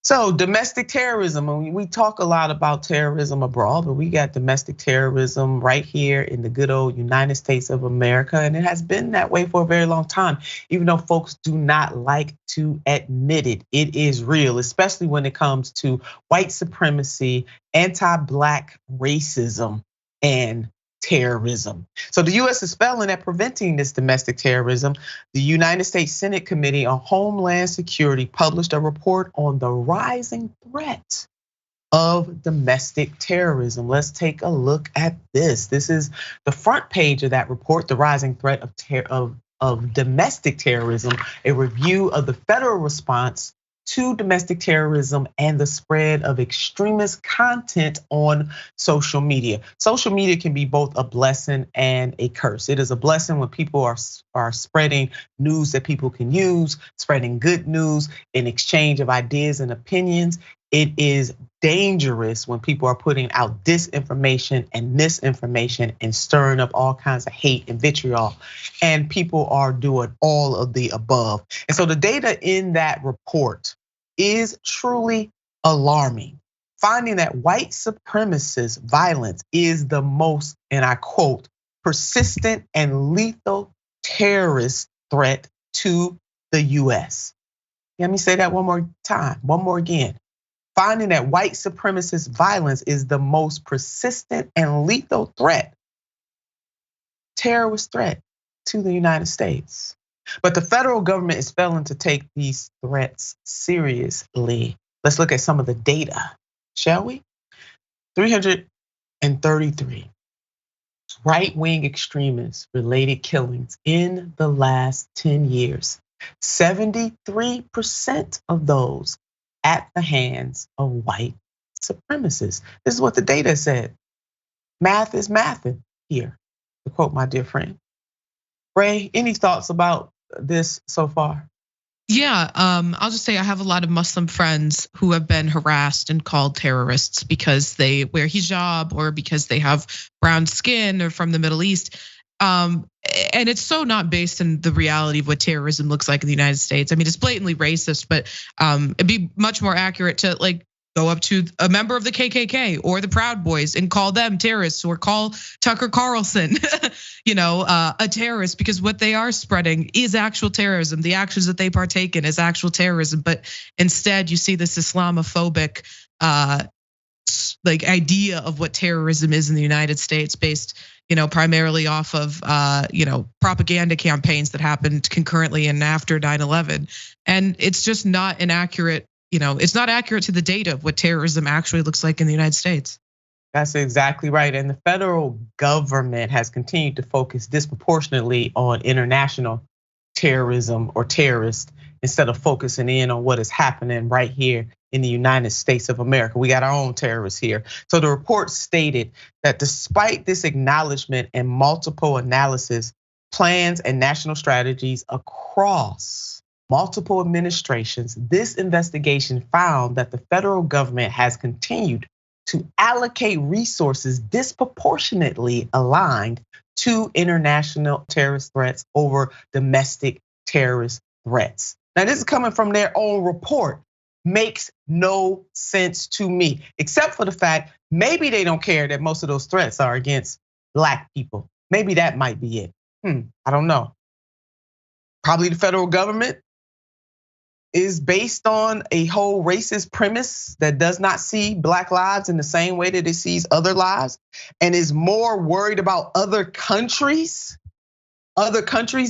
So domestic terrorism, and we talk a lot about terrorism abroad, but we got domestic terrorism right here in the good old United States of America. And it has been that way for a very long time, even though folks do not like to admit it. It is real, especially when it comes to white supremacy, anti-Black racism, and terrorism. So the US is failing at preventing this domestic terrorism. The United States Senate Committee on Homeland Security published a report on the rising threat of domestic terrorism. Let's take a look at this. This is the front page of that report, the rising threat of domestic terrorism, a review of the federal response to domestic terrorism and the spread of extremist content on social media. Social media can be both a blessing and a curse. It is a blessing when people are spreading news that people can use, spreading good news in exchange of ideas and opinions. It is dangerous when people are putting out disinformation and misinformation and stirring up all kinds of hate and vitriol. And people are doing all of the above. And so the data in that report is truly alarming, finding that white supremacist violence is the most, and I quote, persistent and lethal terrorist threat to the US. Let me say that one more time, one more again. Finding that white supremacist violence is the most persistent and lethal terrorist threat to the United States. But the federal government is failing to take these threats seriously. Let's look at some of the data, shall we? 333 right-wing extremists related killings in the last 10 years. 73% of those at the hands of white supremacists. This is what the data said. Math is mathing here, to quote my dear friend. Ray, any thoughts about this so far? Yeah, I'll just say I have a lot of Muslim friends who have been harassed and called terrorists because they wear hijab or because they have brown skin or from the Middle East. And it's so not based in the reality of what terrorism looks like in the United States. I mean, it's blatantly racist, but it'd be much more accurate to like go up to a member of the KKK or the Proud Boys and call them terrorists, or call Tucker Carlson, a terrorist, because what they are spreading is actual terrorism. The actions that they partake in is actual terrorism, but instead you see this Islamophobic like idea of what terrorism is in the United States, based primarily off of propaganda campaigns that happened concurrently and after 9/11, and it's just not an accurate. It's not accurate to the data of what terrorism actually looks like in the United States. That's exactly right. And the federal government has continued to focus disproportionately on international terrorism or terrorists instead of focusing in on what is happening right here in the United States of America. We got our own terrorists here. So the report stated that despite this acknowledgement and multiple analysis, plans and national strategies across multiple administrations, this investigation found that the federal government has continued to allocate resources disproportionately aligned to international terrorist threats over domestic terrorist threats. Now, this is coming from their own report. Makes no sense to me, except for the fact maybe they don't care that most of those threats are against Black people. Maybe that might be it. I don't know. Probably the federal government is based on a whole racist premise that does not see Black lives in the same way that it sees other lives, and is more worried about other countries'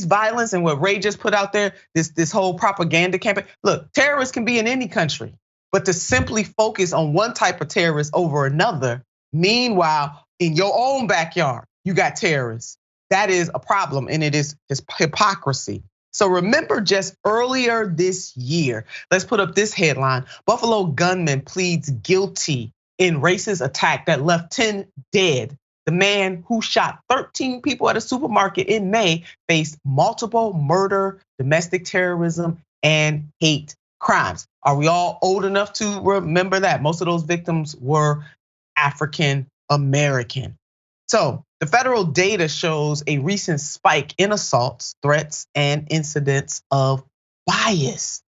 violence, and what Ray just put out there, this whole propaganda campaign. Look, terrorists can be in any country, but to simply focus on one type of terrorist over another, meanwhile, in your own backyard, you got terrorists. That is a problem, and it is hypocrisy. So remember just earlier this year, let's put up this headline: Buffalo gunman pleads guilty in racist attack that left 10 dead. The man who shot 13 people at a supermarket in May faced multiple murder, domestic terrorism, and hate crimes. Are we all old enough to remember that? Most of those victims were African American. So the federal data shows a recent spike in assaults, threats, and incidents of bias.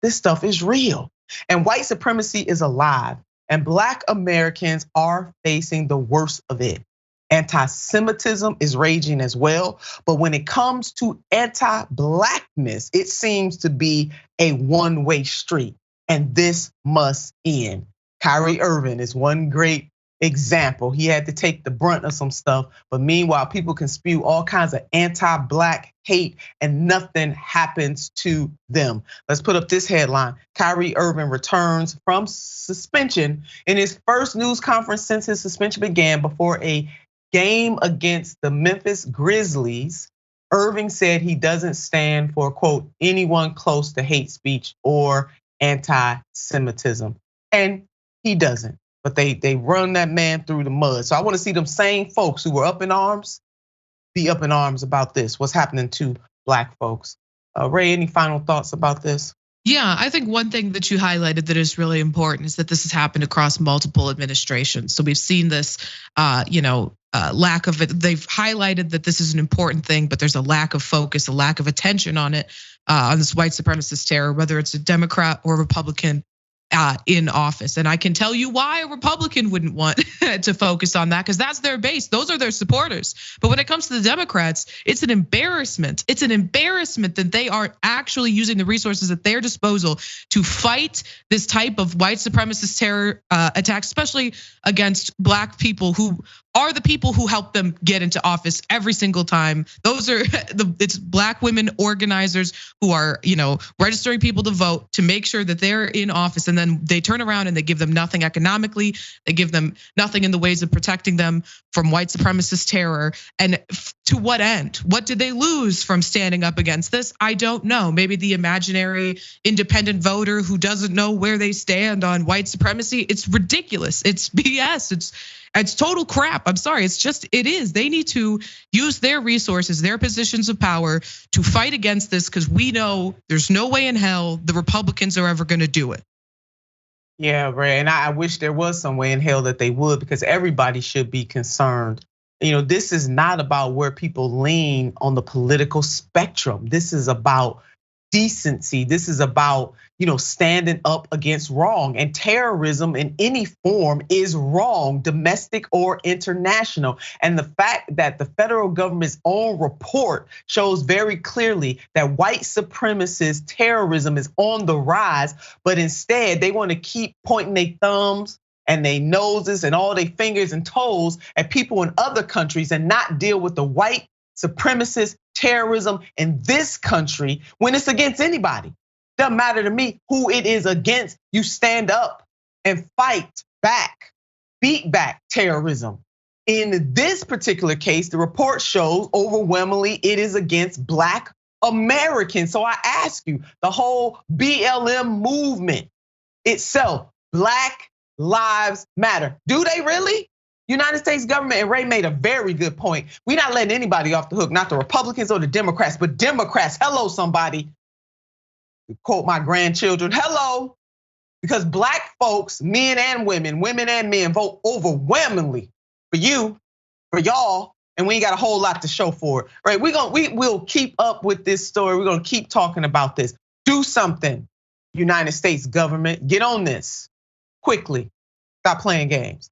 This stuff is real. And white supremacy is alive, and Black Americans are facing the worst of it. Anti-Semitism is raging as well, but when it comes to anti-Blackness, it seems to be a one-way street, and this must end. Kyrie Irving is one great example. He had to take the brunt of some stuff, but meanwhile, people can spew all kinds of anti-Black hate and nothing happens to them. Let's put up this headline. Kyrie Irving returns from suspension in his first news conference since his suspension began before a game against the Memphis Grizzlies. Irving said he doesn't stand for, quote, anyone close to hate speech or anti-Semitism. And he doesn't, but they run that man through the mud. So I want to see them same folks who were up in arms be up in arms about this, what's happening to Black folks. Ray, any final thoughts about this? Yeah, I think one thing that you highlighted that is really important is that this has happened across multiple administrations. So we've seen this, lack of it. They've highlighted that this is an important thing, but there's a lack of focus, a lack of attention on it, on this white supremacist terror, whether it's a Democrat or Republican in office. And I can tell you why a Republican wouldn't want to focus on that, because that's their base. Those are their supporters. But when it comes to the Democrats, it's an embarrassment. It's an embarrassment that they aren't actually using the resources at their disposal to fight this type of white supremacist terror attacks, especially against Black people who are the people who help them get into office every single time. Those are it's Black women organizers who are, registering people to vote to make sure that they're in office, and then they turn around and they give them nothing economically. They give them nothing in the ways of protecting them from white supremacist terror. And to what end? What did they lose from standing up against this? I don't know. Maybe the imaginary independent voter who doesn't know where they stand on white supremacy. It's ridiculous. It's BS. It's total crap. I'm sorry. It is. They need to use their resources, their positions of power to fight against this, because we know there's no way in hell the Republicans are ever going to do it. Yeah, Ray, and I wish there was some way in hell that they would, because everybody should be concerned. This is not about where people lean on the political spectrum. This is about decency. This is about, standing up against wrong. And terrorism in any form is wrong, domestic or international. And the fact that the federal government's own report shows very clearly that white supremacist terrorism is on the rise, but instead they want to keep pointing their thumbs and their noses and all their fingers and toes at people in other countries and not deal with the white supremacist terrorism in this country when it's against anybody. Doesn't matter to me who it is against. You stand up and fight back, beat back terrorism. In this particular case, the report shows overwhelmingly it is against Black Americans. So I ask you, the whole BLM movement itself, Black Lives Matter, do they really? United States government, and Ray made a very good point. We're not letting anybody off the hook, not the Republicans or the Democrats, but Democrats, hello somebody. To quote my grandchildren, hello. Because Black folks, men and women and men vote overwhelmingly for you, for y'all, and we ain't got a whole lot to show for it. Right? We will keep up with this story. We're gonna keep talking about this. Do something, United States government. Get on this quickly. Stop playing games.